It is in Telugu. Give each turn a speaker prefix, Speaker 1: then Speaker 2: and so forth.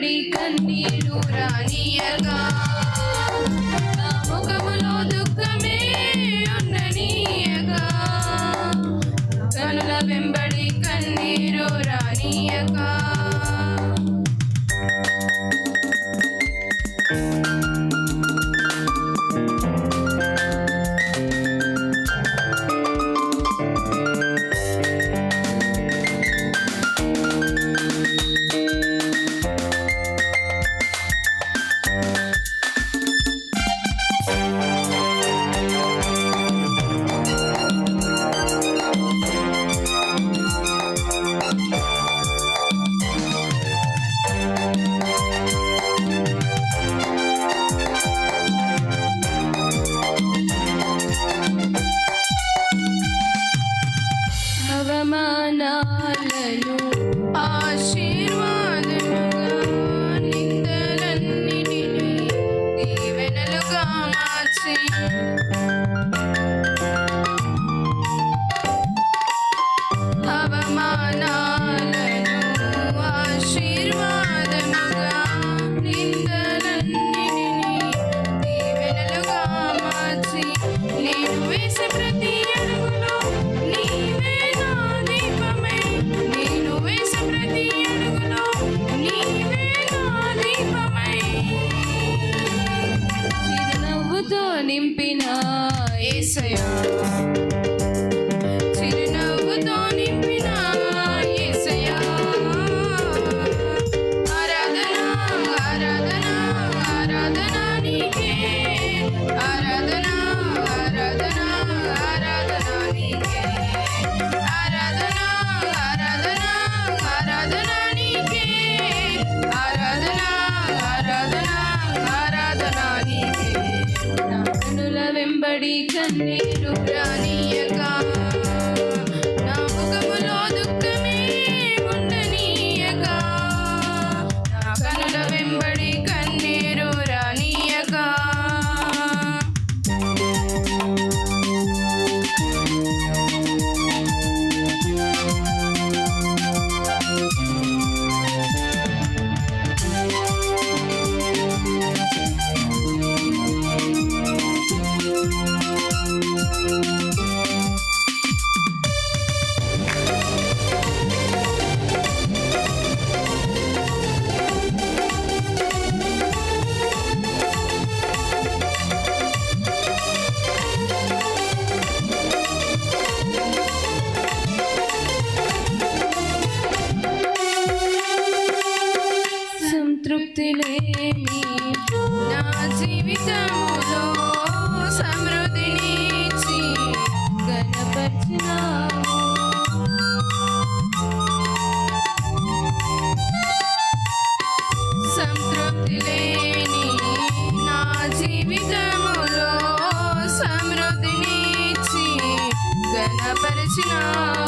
Speaker 1: వెంబడి కన్నీరు రానియగా నా ముఖములో దుఃఖమే ఉండనీయగా కనుల వెంబడి కన్నీరు రానియగా అవమానాలను ఆశీర్వాదముగా నిందలన్నిటినీ దీవెనలుగా మార్చి అవమానాలను ఆశీర్వాదముగా నిందలన్నిటినీ దీవెనలుగా మార్చి నేను వేసే ప్రతి అడుగులో నీవే నా దీపమై నేను వేసే ప్రతి అడుగులో నీవే నా దీపమై చిరునవ్వుతో నింపిన యేసయ్యా చిరునవ్వుతో నింపిన యేసయ్యా ఆరాధన ఆరాధన ఆరాధన నీకే ఆరాధన ఆరాధన ఆరాధన నీకే ఆరాధన ఆరాధన ఆరాధన నీకే ఆరాధన ఆరాధన ఆరాధన నీకే నా కనుల వెంబడి కన్నీరు రానియగా నా ముఖములో దుఃఖమే ఉండనీయగా నా కనుల వెంబడి కన్నీరు రానియగా సంతృప్తి లేని నా జీవితంలో సమృద్ధినిచ్చి ఘనపరిచినావు సంతృప్తి లేని నా జీవితంలో సమృద్ధినిచ్చి ఘనపరిచినావు